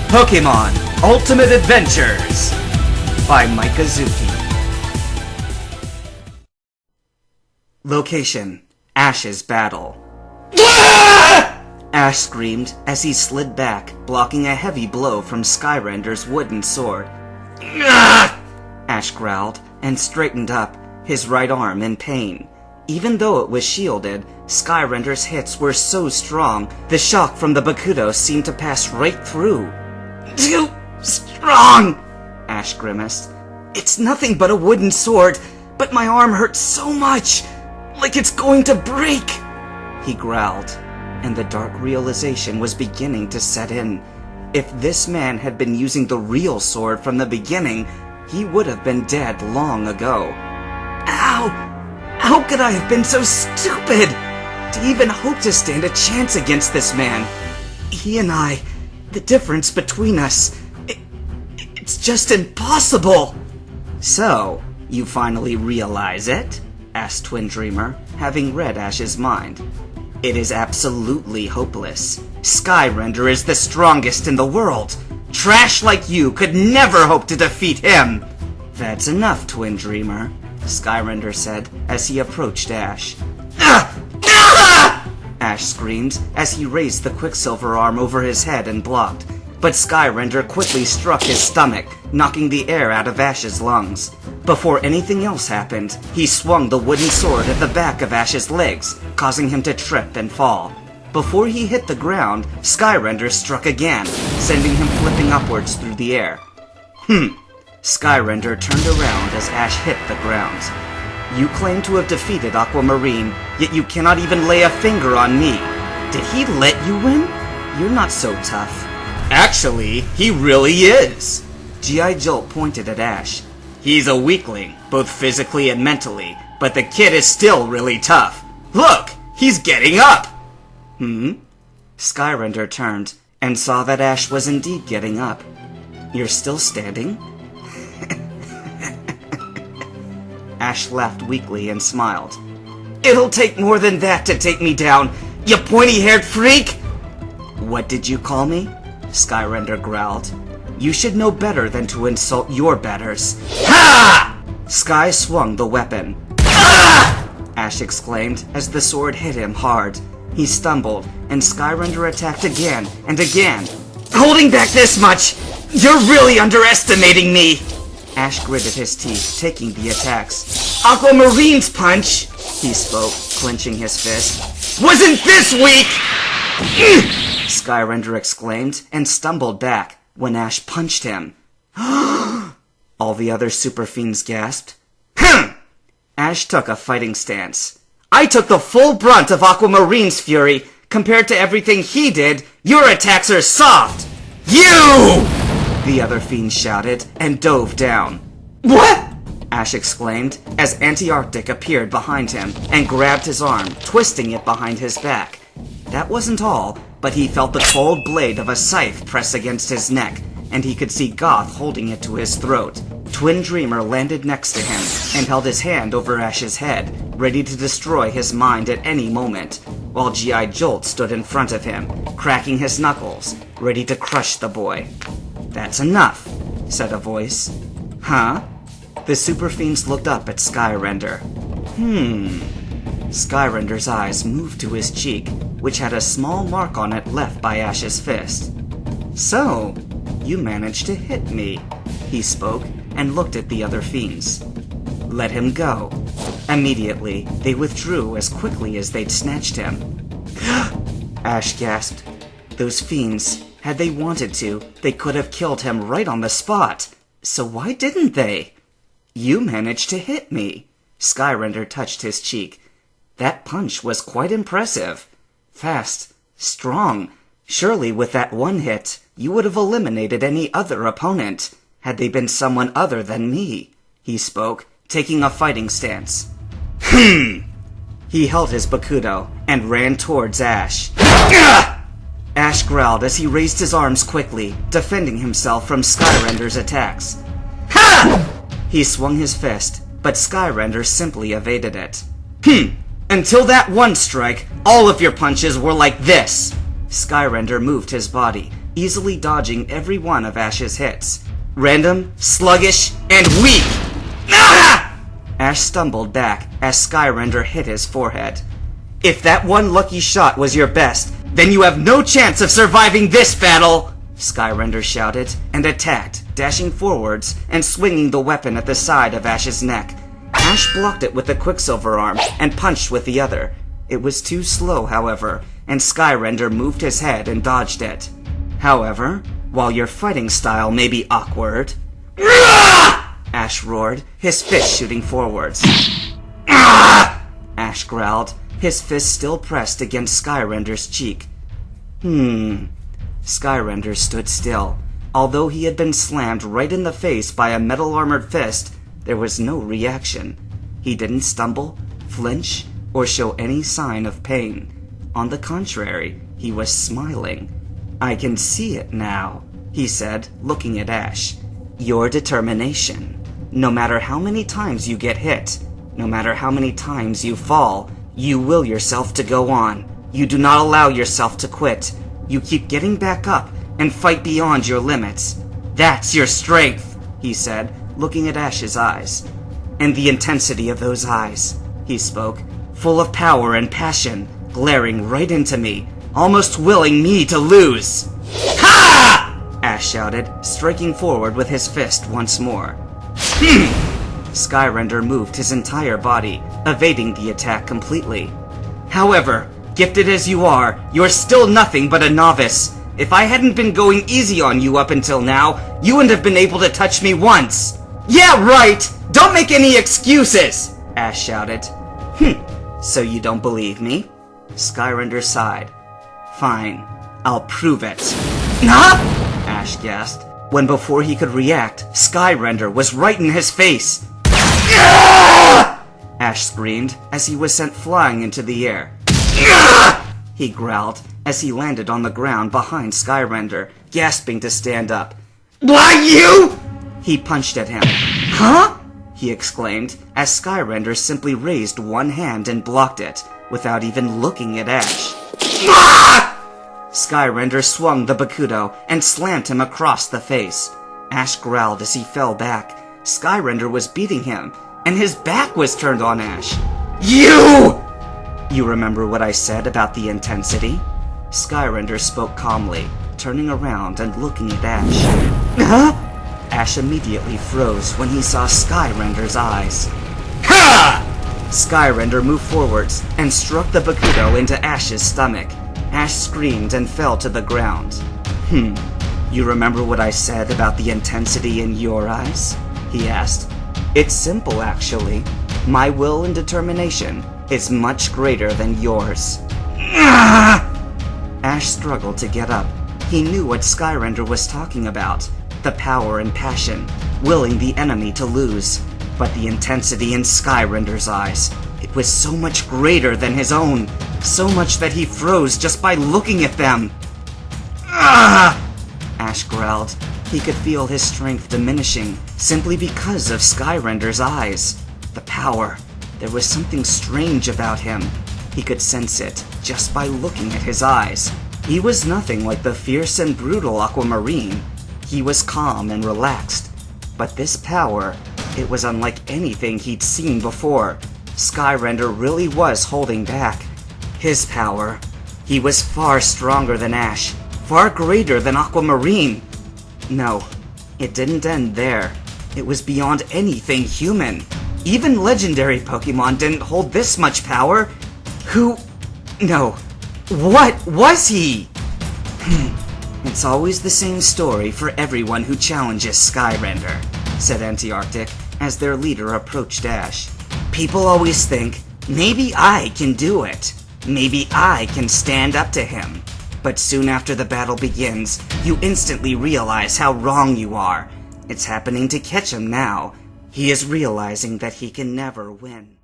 Pokemon Ultimate Adventures by Mikazuki. Location: Ash's battle. Ash screamed as he slid back, blocking a heavy blow from Skyrender's wooden sword. Ash growled and straightened up, his right arm in pain. Even though it was shielded, Skyrender's hits were so strong, the shock from the Bakudo seemed to pass right through. Too strong! Ash grimaced. It's nothing but a wooden sword, but my arm hurts so much, like it's going to break! He growled, and the dark realization was beginning to set in. If this man had been using the real sword from the beginning, he would have been dead long ago. Ow! How could I have been so stupid to even hope to stand a chance against this man? He and I, the difference between us, it's just impossible! So, you finally realize it? Asked Twin Dreamer, having read Ash's mind. It is absolutely hopeless. Skyrender is the strongest in the world. Trash like you could never hope to defeat him! That's enough, Twin Dreamer, Skyrender said as he approached Ash. Ash screamed as he raised the Quicksilver arm over his head and blocked, but Skyrender quickly struck his stomach, knocking the air out of Ash's lungs. Before anything else happened, he swung the wooden sword at the back of Ash's legs, causing him to trip and fall. Before he hit the ground, Skyrender struck again, sending him flipping upwards through the air. Skyrender turned around as Ash hit the ground. You claim to have defeated Aquamarine, yet you cannot even lay a finger on me. Did he let you win? You're not so tough. Actually, he really is. G.I. Jolt pointed at Ash. He's a weakling, both physically and mentally, but the kid is still really tough. Look, he's getting up! Skyrender turned and saw that Ash was indeed getting up. You're still standing? Ash laughed weakly and smiled. It'll take more than that to take me down, you pointy-haired freak! What did you call me? Skyrender growled. You should know better than to insult your betters. Ha! Sky swung the weapon. Ah! Ash exclaimed as the sword hit him hard. He stumbled, and Skyrender attacked again and again. Holding back this much? You're really underestimating me! Ash gritted his teeth, taking the attacks. Aquamarine's punch, he spoke, clenching his fist. Wasn't this weak? Skyrender exclaimed and stumbled back when Ash punched him. All the other Super Fiends gasped. Ash took a fighting stance. I took the full brunt of Aquamarine's fury. Compared to everything he did, your attacks are soft! You! The other fiends shouted and dove down. What? Ash exclaimed as Anti-Arctic appeared behind him and grabbed his arm, twisting it behind his back. That wasn't all, but he felt the cold blade of a scythe press against his neck, and he could see Goth holding it to his throat. Twin Dreamer landed next to him and held his hand over Ash's head, ready to destroy his mind at any moment, while G.I. Jolt stood in front of him, cracking his knuckles, ready to crush the boy. That's enough, said a voice. Huh? The Super Fiends looked up at Skyrender. Skyrender's eyes moved to his cheek, which had a small mark on it left by Ash's fist. So, you managed to hit me, he spoke, and looked at the other fiends. Let him go. Immediately, they withdrew as quickly as they'd snatched him. Ash gasped. Those fiends, had they wanted to, they could have killed him right on the spot. So why didn't they? You managed to hit me. Skyrender touched his cheek. That punch was quite impressive. Fast, strong. Surely with that one hit, you would have eliminated any other opponent, had they been someone other than me, he spoke, taking a fighting stance. He held his Bakudo and ran towards Ash. Ash growled as he raised his arms quickly, defending himself from Skyrender's attacks. Ha! He swung his fist, but Skyrender simply evaded it. Until that one strike, all of your punches were like this. Skyrender moved his body, easily dodging every one of Ash's hits. Random, sluggish, and weak! Ah! Ash stumbled back as Skyrender hit his forehead. If that one lucky shot was your best, then you have no chance of surviving this battle! Skyrender shouted and attacked, dashing forwards and swinging the weapon at the side of Ash's neck. Ash blocked it with the Quicksilver arm and punched with the other. It was too slow, however, and Skyrender moved his head and dodged it. However, while your fighting style may be awkward... Ash roared, his fist shooting forwards. Ash growled, his fist still pressed against Skyrender's cheek. Skyrender stood still. Although he had been slammed right in the face by a metal-armored fist, there was no reaction. He didn't stumble, flinch, or show any sign of pain. On the contrary, he was smiling. I can see it now, he said, looking at Ash. Your determination. No matter how many times you get hit, no matter how many times you fall, you will yourself to go on. You do not allow yourself to quit. You keep getting back up and fight beyond your limits. That's your strength, he said, looking at Ash's eyes. And the intensity of those eyes, he spoke, full of power and passion, glaring right into me, almost willing me to lose. Ha! Ash shouted, striking forward with his fist once more. Skyrender moved his entire body, evading the attack completely. However, gifted as you are, you're still nothing but a novice. If I hadn't been going easy on you up until now, you wouldn't have been able to touch me once. Yeah, right! Don't make any excuses! Ash shouted. So you don't believe me? Skyrender sighed. Fine, I'll prove it. Huh? Ash gasped, when before he could react, Skyrender was right in his face. Ash screamed as he was sent flying into the air. He growled as he landed on the ground behind Skyrender, gasping to stand up. Why you? He punched at him. Huh? He exclaimed as Skyrender simply raised one hand and blocked it, without even looking at Ash. Skyrender swung the Bakudo and slammed him across the face. Ash growled as he fell back. Skyrender was beating him, and his back was turned on Ash. You! You remember what I said about the intensity? Skyrender spoke calmly, turning around and looking at Ash. Huh? Ash immediately froze when he saw Skyrender's eyes. Ha! Skyrender moved forwards and struck the Bakudo into Ash's stomach. Ash screamed and fell to the ground. You remember what I said about the intensity in your eyes? He asked. It's simple, actually. My will and determination is much greater than yours. Ash struggled to get up. He knew what Skyrender was talking about. The power and passion, willing the enemy to lose. But the intensity in Skyrender's eyes, it was so much greater than his own. So much that he froze just by looking at them. Ash growled. He could feel his strength diminishing simply because of Skyrender's eyes. The power. There was something strange about him. He could sense it just by looking at his eyes. He was nothing like the fierce and brutal AAMRN. He was calm and relaxed. But this power, it was unlike anything he'd seen before. Skyrender really was holding back. His power. He was far stronger than Ash. Far greater than AAMRN. No, it didn't end there. It was beyond anything human. Even legendary Pokemon didn't hold this much power. No. What was he? It's always the same story for everyone who challenges Skyrender, said Antarctic as their leader approached Ash. People always think, maybe I can do it. Maybe I can stand up to him. But soon after the battle begins, you instantly realize how wrong you are. It's happening to Ketchum now. He is realizing that he can never win.